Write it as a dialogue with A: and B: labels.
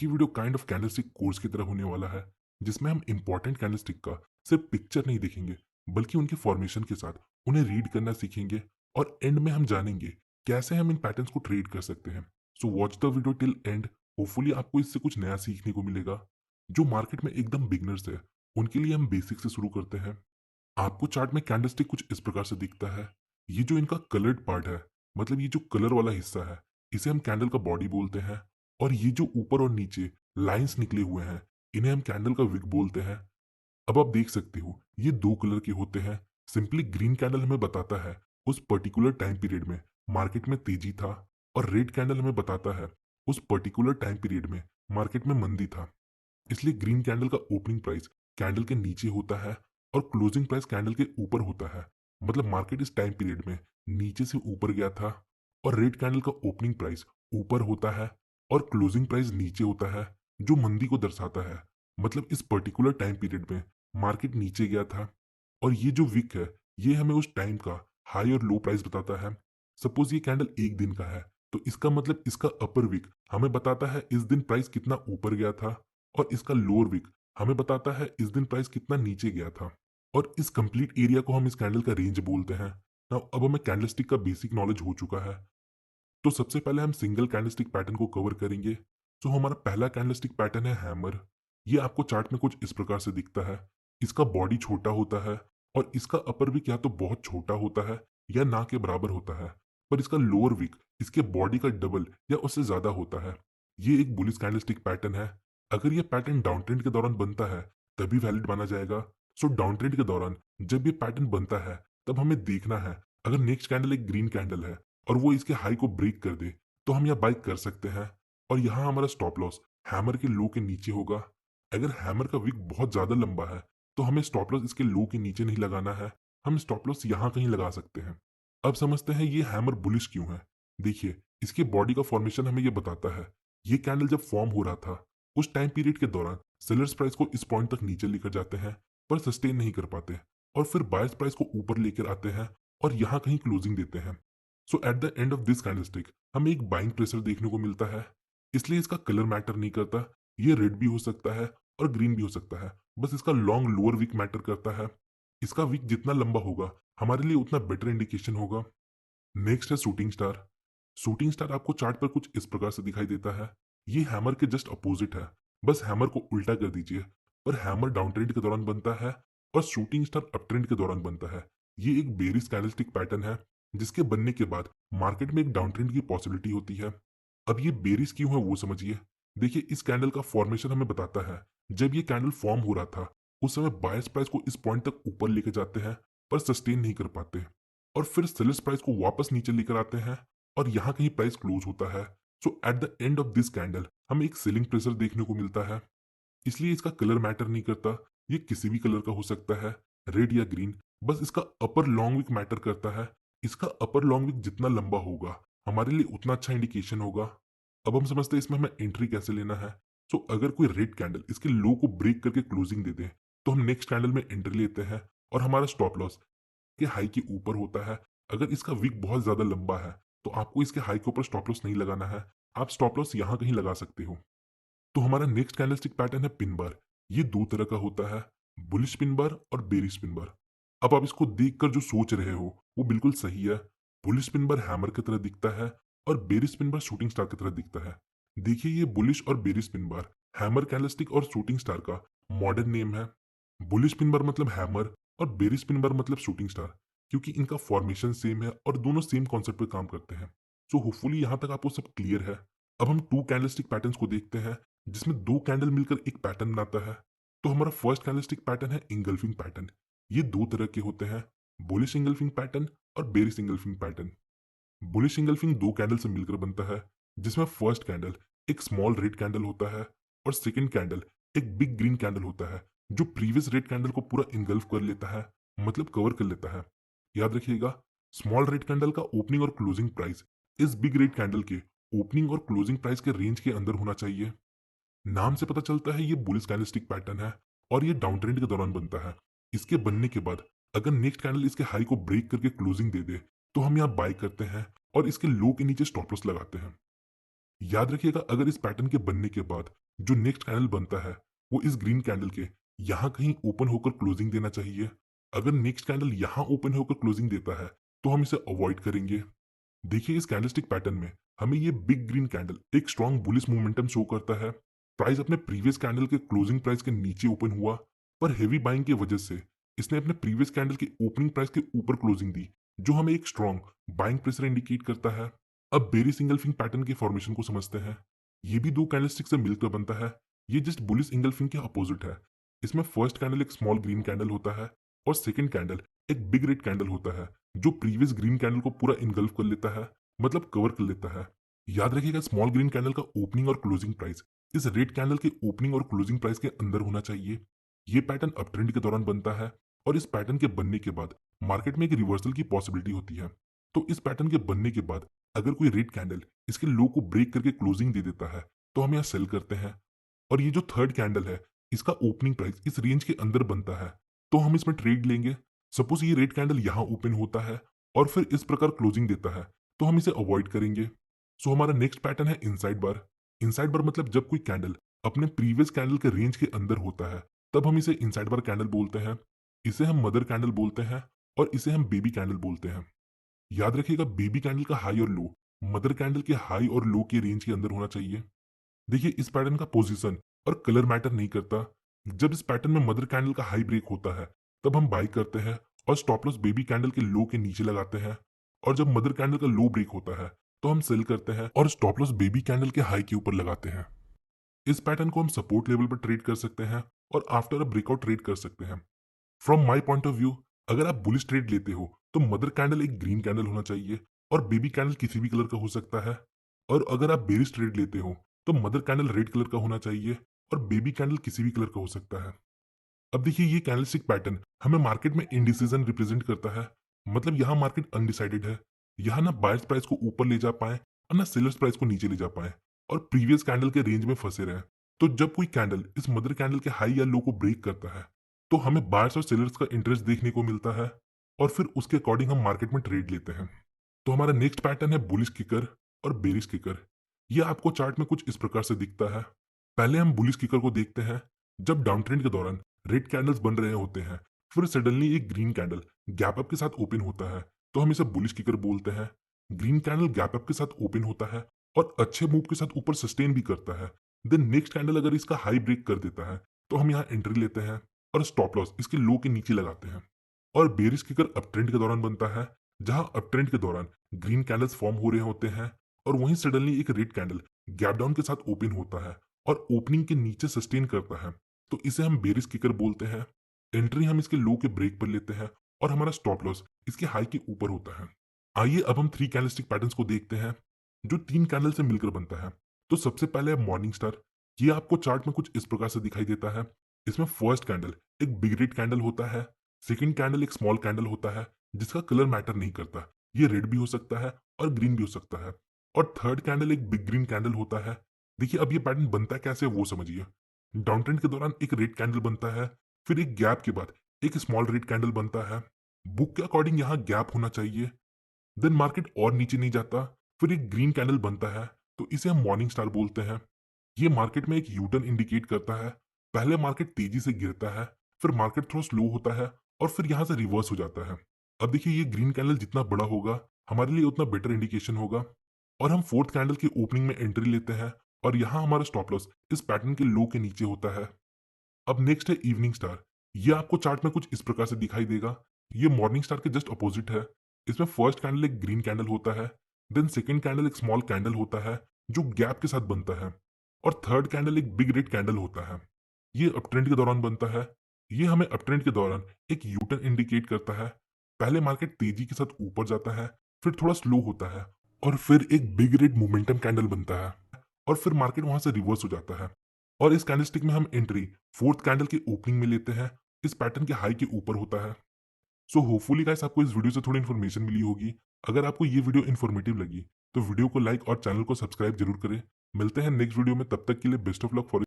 A: की video kind of candlestick course की तरह होने वाला है, जिसमें हम इंपॉर्टेंट कैंडलस्टिक का सिर्फ पिक्चर नहीं देखेंगे, बल्कि उनके फॉर्मेशन के साथ उन्हें रीड करना सीखेंगे और एंड में हम जानेंगे कैसे हम इन पैटर्न्स को ट्रेड कर सकते हैं। So watch the video till and. Hopefully आपको इससे कुछ नया सीखने को मिलेगा। जो मार्केट में एकदम बिगनर्स है, उनके लिए हम बेसिक से शुरू करते हैं। आपको चार्ट में कैंडलस्टिक कुछ इस प्रकार से दिखता है। ये जो इनका कलर्ड पार्ट है, मतलब ये जो कलर वाला हिस्सा है, इसे हम कैंडल का बॉडी बोलते हैं। और ये जो ऊपर और नीचे लाइंस निकले हुए हैं, इन्हें हम कैंडल का विक बोलते हैं। अब आप देख सकते हो ये दो कलर के होते हैं। सिंपली ग्रीन कैंडल हमें बताता है उस पर्टिकुलर टाइम पीरियड में मार्केट में तेजी था, और रेड कैंडल हमें बताता है उस पर्टिकुलर टाइम पीरियड में मार्केट में मंदी था। इसलिए ग्रीन कैंडल का ओपनिंग प्राइस कैंडल के नीचे होता है और क्लोजिंग प्राइस कैंडल के ऊपर होता है। मतलब मार्केट इस टाइम पीरियड में नीचे से ऊपर गया था। और रेड कैंडल का ओपनिंग प्राइस ऊपर होता है और क्लोजिंग प्राइस नीचे होता है, जो मंदी को दर्शाता है। मतलब इस पर्टिकुलर टाइम पीरियड में मार्केट नीचे गया था। और ये जो विक है, ये हमें उस टाइम का हाई और लो प्राइस बताता है। सपोज ये कैंडल एक दिन का है, तो इसका मतलब इसका अपर विक हमें बताता है इस दिन प्राइस कितना ऊपर गया था, और इसका लोअर विक हमें बताता है इस दिन प्राइस कितना नीचे गया था। और इस कंप्लीट एरिया को हम इस कैंडल का रेंज बोलते हैं। नाउ अब हमें कैंडलस्टिक का बेसिक नॉलेज हो चुका है, तो सबसे पहले हम सिंगल कैंडलस्टिक पैटर्न को कवर करेंगे। तो हमारा पहला कैंडलस्टिक पैटर्न है हैमर। ये आपको चार्ट में कुछ इस प्रकार से दिखता है। इसका बॉडी छोटा होता है और इसका अपर विक या तो बहुत छोटा होता है या ना के बराबर होता है, पर इसका लोअर विक इसके बॉडी का डबल या उससे ज्यादा होता है। ये एक बुलिश कैंडलस्टिक पैटर्न है। अगर ये पैटर्न डाउन ट्रेंड के दौरान बनता है तभी वैलिड माना जाएगा। सो डाउन ट्रेंड के दौरान जब ये पैटर्न बनता है, तब हमें देखना है अगर नेक्स्ट कैंडल एक ग्रीन कैंडल है और वो इसके हाई को ब्रेक कर दे, तो हम यह बाई कर सकते हैं। और यहाँ हमारा स्टॉप लॉस हैमर के लो के नीचे होगा। अगर हैमर का विक बहुत ज्यादा लंबा है, तो हमें स्टॉप लॉस इसके लो के नीचे नहीं लगाना है, हम स्टॉप लॉस यहाँ कहीं लगा सकते हैं। अब समझते हैं ये हैमर बुलिश क्यों है। देखिए, इसके बॉडी का फॉर्मेशन हमें ये बताता है। ये कैंडल जब फॉर्म हो रहा था, उस टाइम पीरियड के दौरान सेलर्स प्राइस को इस पॉइंट तक नीचे लेकर जाते हैं, पर सस्टेन नहीं कर पाते, और फिर बायर्स प्राइस को ऊपर लेकर आते हैं और यहाँ कहीं क्लोजिंग देते हैं। So at the end of this candlestick हमें एक बाइंग प्रेशर देखने को मिलता है। इसलिए इसका कलर मैटर नहीं करता। ये रेड भी हो सकता है और ग्रीन भी हो सकता है, बस इसका लॉन्ग लोअर विक मैटर करता है। इसका विक जितना लंबा होगा, हमारे लिए उतना बेटर इंडिकेशन होगा। नेक्स्ट है शूटिंग स्टार। शूटिंग स्टार आपको चार्ट पर कुछ इस प्रकार से दिखाई देता है। ये हैमर के जस्ट अपोजिट है, बस हैमर को उल्टा कर दीजिए। पर हैमर डाउन ट्रेंड के दौरान बनता है और शूटिंग स्टार अप ट्रेंड के दौरान बनता है। ये एक बेरिश कैंडलस्टिक पैटर्न है, जिसके बनने के बाद मार्केट में एक डाउन ट्रेंड की पॉसिबिलिटी होती है। अब ये बेरिश क्यों है वो समझिए। देखिए, इस कैंडल का फॉर्मेशन हमें बताता है जब ये कैंडल फॉर्म हो रहा था, उस समय बायर्स प्राइस को इस पॉइंट तक ऊपर लेके जाते हैं, पर सस्टेन नहीं कर पाते, और फिर सेलर्स प्राइस को वापस नीचे लेकर आते हैं और यहाँ कहीं प्राइस क्लोज होता है। So at the end of this candle हमें एक सेलिंग प्रेशर देखने को मिलता है। इसलिए इसका कलर मैटर नहीं करता। ये किसी भी कलर का हो सकता है, रेड या ग्रीन। बस इसका अपर लॉन्ग विक मैटर करता है। इसका अपर लॉन्ग विक जितना लंबा होगा, हमारे लिए उतना अच्छा इंडिकेशन होगा। अब हम समझते हैं इसमें हमें एंट्री कैसे लेना है। सो अगर कोई रेड कैंडल इसके लो को ब्रेक करके क्लोजिंग दे दे, तो हम नेक्स्ट कैंडल में एंट्री लेते हैं और हमारा स्टॉप लॉस के हाई के ऊपर होता है। अगर इसका विक बहुत ज्यादा लंबा है, तो आपको इसके हाई के ऊपर स्टॉप लॉस नहीं लगाना है, आप स्टॉप लॉस यहाँ कहीं लगा सकते हो। तो हमारा नेक्स्ट कैंडलस्टिक पैटर्न है पिन बार। ये दो तरह का होता है, बुलिश पिन बार और बेरिश पिन बार। अब आप इसको देखकर जो सोच रहे हो वो बिल्कुल सही है। बुलिश पिन बार हैमर की तरह दिखता है और bearish pin bar shooting star की तरह दिखता है। देखिए, ये बुलिश और bearish pin bar hammer candlestick और शूटिंग स्टार का मॉडर्न नेम है। बुलिश पिन बार मतलब हैमर और बेरिश पिन बार मतलब शूटिंग स्टार, क्योंकि इनका फॉर्मेशन सेम है और दोनों सेम कॉन्सेप्ट पे काम करते हैं। सो होपफुली यहाँ तक आपको सब क्लियर है। अब हम टू कैंडलस्टिक पैटर्न्स को देखते हैं, जिसमें दो कैंडल मिलकर एक पैटर्न बनाता है। तो हमारा फर्स्ट कैंडलस्टिक पैटर्न है इंगल्फिंग पैटर्न। ये दो तरह के होते हैं, बुलिश इंगल्फिंग पैटर्न और bearish engulfing pattern. Bullish engulfing दो कैंडल से मिलकर बनता है, जिसमें फर्स्ट कैंडल एक स्मॉल रेड कैंडल होता है और सेकंड कैंडल एक बिग ग्रीन कैंडल होता है, जो प्रीवियस रेड कैंडल को पूरा इंगल्फ कर लेता है, मतलब कवर कर लेता है। याद रखिएगा, स्मॉल रेड कैंडल का ओपनिंग और क्लोजिंग प्राइस इस बिग रेड कैंडल के ओपनिंग और क्लोजिंग प्राइस के रेंज के अंदर होना चाहिए। नाम से पता चलता है ये बुलिश कैंडलस्टिक पैटर्न है और ये डाउन ट्रेंड के दौरान बनता है। इसके बनने के बाद अगर नेक्स्ट कैंडल इसके हाई को ब्रेक करके क्लोजिंग दे दे, तो हम यहाँ बाय करते हैं और इसके लो के नीचे स्टॉप लॉस लगाते हैं। याद रखिएगा, अगर इस पैटर्न के बनने के बाद जो नेक्स्ट कैंडल बनता है वो इस ग्रीन कैंडल के यहाँ कहीं ओपन होकर क्लोजिंग देना चाहिए। अगर नेक्स्ट कैंडल यहाँ ओपन होकर क्लोजिंग देता है तो हम इसे अवॉइड करेंगे। देखिए इस कैंडलस्टिक पैटर्न में हमें ये बिग ग्रीन कैंडल एक स्ट्रॉन्ग बुलिश मोमेंटम शो करता है। प्राइस अपने प्रीवियस कैंडल के क्लोजिंग प्राइस के नीचे ओपन हुआ, पर हेवी बाइंग की वजह से इसने अपने प्रीवियस कैंडल की ओपनिंग प्राइस के ऊपर क्लोजिंग दी, जो हमें एक स्ट्रॉन्ग बाइंग प्रेशर इंडिकेट करता है। अब बेरी सिंगलफिंग पैटर्न के फॉर्मेशन को समझते हैं। ये भी दो कैंडलस्टिक से मिलकर बनता है। ये जस्ट बुलिश इंगल्फिंग के अपोजिट है। इसमें फर्स्ट कैंडल एक स्मॉल ग्रीन कैंडल होता है और सेकंड कैंडल एक बिग रेड कैंडल होता है, जो प्रीवियस ग्रीन कैंडल को पूरा इनगल्फ कर लेता है, मतलब कवर कर लेता है। याद रखिएगा स्मॉल ग्रीन कैंडल का ओपनिंग और क्लोजिंग प्राइस इस रेड कैंडल के ओपनिंग और क्लोजिंग प्राइस के अंदर होना चाहिए। ये पैटर्न अप ट्रेंड के दौरान बनता है और इस पैटर्न के बनने के बाद मार्केट में एक रिवर्सल की पॉसिबिलिटी होती है। तो इस पैटर्न के बनने के बाद अगर कोई रेड कैंडल इसके लो को ब्रेक करके क्लोजिंग दे देता है तो हम यहाँ सेल करते हैं। और ये जो थर्ड कैंडल है इसका ओपनिंग प्राइस इस रेंज के अंदर बनता है तो हम इसमें ट्रेड लेंगे। सपोज ये रेड कैंडल यहाँ ओपन होता है और फिर इस प्रकार क्लोजिंग देता है तो हम इसे अवॉइड करेंगे। सो हमारा नेक्स्ट पैटर्न है इनसाइड बार। इनसाइड बार मतलब जब कोई कैंडल अपने प्रीवियस कैंडल के रेंज के अंदर होता है तब हम इसे इनसाइड बार कैंडल बोलते हैं। इसे हम मदर कैंडल बोलते हैं और इसे हम बेबी कैंडल बोलते हैं। याद रखिएगा बेबी कैंडल का हाई और लो मदर कैंडल के हाई और लो के रेंज के अंदर होना चाहिए। देखिए इस पैटर्न का पोजीशन और कलर मैटर नहीं करता। जब इस पैटर्न में मदर कैंडल का हाई ब्रेक होता है तब हम बाई करते हैं और स्टॉप लॉस बेबी कैंडल के लो के नीचे लगाते हैं। और जब मदर कैंडल का लो ब्रेक होता है तो हम सेल करते हैं और स्टॉप लॉस बेबी कैंडल के हाई के ऊपर लगाते हैं। इस पैटर्न को हम सपोर्ट लेवल पर ट्रेड कर सकते हैं और आफ्टर अ ब्रेकआउट ट्रेड कर सकते हैं। From my point of view अगर आप बुलिश ट्रेड लेते हो तो मदर कैंडल एक ग्रीन कैंडल होना चाहिए और बेबी कैंडल किसी भी कलर का हो सकता है। और अगर आप बेरिश ट्रेड लेते हो तो मदर कैंडल रेड कलर का होना चाहिए और बेबी कैंडल किसी भी कलर का हो सकता है। अब देखिए ये कैंडलस्टिक पैटर्न हमें मार्केट में इंडिसीजन रिप्रेजेंट करता है। मतलब यहाँ मार्केट अनडिसाइडेड है। यहाँ ना बायर्स प्राइस को ऊपर ले जा पाए और ना सेलर्स प्राइस को नीचे ले जा पाए और प्रीवियस कैंडल के रेंज में फंसे रहे। तो जब कोई कैंडल इस मदर कैंडल के हाई या लो को ब्रेक करता है तो हमें बायर्स और सेलर्स का इंटरेस्ट देखने को मिलता है और फिर उसके अकॉर्डिंग हम मार्केट में ट्रेड लेते हैं। तो हमारा नेक्स्ट पैटर्न है बुलिश किकर और बेरिश किकर। ये आपको चार्ट में कुछ इस प्रकार से दिखता है। पहले हम बुलिश किकर को देखते हैं। जब डाउन ट्रेंड के दौरान रेड कैंडल्स बन रहे होते हैं फिर सडनली एक ग्रीन कैंडल गैप अप के साथ ओपन होता है तो हम इसे बुलिश किकर बोलते हैं। ग्रीन कैंडल गैप अप के साथ ओपन होता है और अच्छे मूव के साथ ऊपर सस्टेन भी करता है। देन नेक्स्ट कैंडल अगर इसका हाई ब्रेक कर देता है तो हम यहाँ एंट्री लेते हैं और स्टॉप लॉस इसके लो के नीचे लगाते हैं। और बेरिश किकर अप ट्रेंड के दौरान बनता है, जहां अप ट्रेंड के दौरान ग्रीन कैंडल्स फॉर्म हो रहे होते हैं और वहीं सडनली एक रेड कैंडल गैप डाउन के साथ ओपन होता है और ओपनिंग के नीचे सस्टेन करता है तो इसे हम बेरिश किकर बोलते हैं। एंट्री हम इसके लो के ब्रेक पर लेते हैं और हमारा स्टॉप लॉस इसके हाई के ऊपर होता है। आइए अब हम थ्री कैंडलस्टिक पैटर्न्स को देखते हैं जो तीन कैंडल से मिलकर बनता है। तो सबसे पहले है मॉर्निंग स्टार। ये आपको चार्ट में कुछ इस प्रकार से दिखाई देता है। इसमें फर्स्ट कैंडल एक बिग रेड कैंडल होता है, सेकंड कैंडल एक स्मॉल कैंडल होता है जिसका कलर मैटर नहीं करता, ये रेड भी हो सकता है और ग्रीन भी हो सकता है, और थर्ड कैंडल एक बिग ग्रीन कैंडल होता है। देखिए अब ये पैटर्न बनता कैसे है वो समझिए। डाउन ट्रेंड के दौरान एक रेड कैंडल बनता है, फिर एक गैप के बाद एक स्मॉल रेड कैंडल बनता है। बुक के अकॉर्डिंग यहाँ गैप होना चाहिए, देन मार्केट और नीचे नहीं जाता, फिर एक ग्रीन कैंडल बनता है तो इसे हम मॉर्निंग स्टार बोलते हैं। ये मार्केट में एक यूटर्न इंडिकेट करता है। पहले मार्केट तेजी से गिरता है, फिर मार्केट थोड़ा स्लो होता है और फिर यहाँ से रिवर्स हो जाता है। अब देखिए ये ग्रीन कैंडल जितना बड़ा होगा हमारे लिए उतना बेटर इंडिकेशन होगा। और हम फोर्थ कैंडल की ओपनिंग में एंट्री लेते हैं और यहाँ हमारा स्टॉप लॉस इस पैटर्न के लो के नीचे होता है। अब नेक्स्ट है इवनिंग स्टार। ये आपको चार्ट में कुछ इस प्रकार से दिखाई देगा। ये मॉर्निंग स्टार के जस्ट अपोजिट है। इसमें फर्स्ट कैंडल एक ग्रीन कैंडल होता है, देन सेकेंड कैंडल एक स्मॉल कैंडल होता है जो गैप के साथ बनता है, और थर्ड कैंडल एक बिग रेड कैंडल होता है। ये अप ट्रेंड के दौरान बनता है। ये हमें अप ट्रेंड के दौरान एक यूटर्न इंडिकेट करता है। पहले मार्केट तेजी के साथ ऊपर जाता है, फिर थोड़ा स्लो होता है और फिर एक बिग रेड मोमेंटम कैंडल बनता है और फिर मार्केट वहां से रिवर्स हो जाता है। और इस कैंडलस्टिक में हम एंट्री फोर्थ कैंडल के ओपनिंग में लेते हैं। इस पैटर्न के हाई के ऊपर होता है। सो होपफुली गाइस आपको इस वीडियो से थोड़ी इन्फॉर्मेशन मिली होगी। अगर आपको ये वीडियो इन्फॉर्मेटिव लगी तो वीडियो को लाइक और चैनल को सब्सक्राइब जरूर करें। मिलते हैं नेक्स्ट वीडियो में, तब तक के लिए बेस्ट ऑफ लक फॉर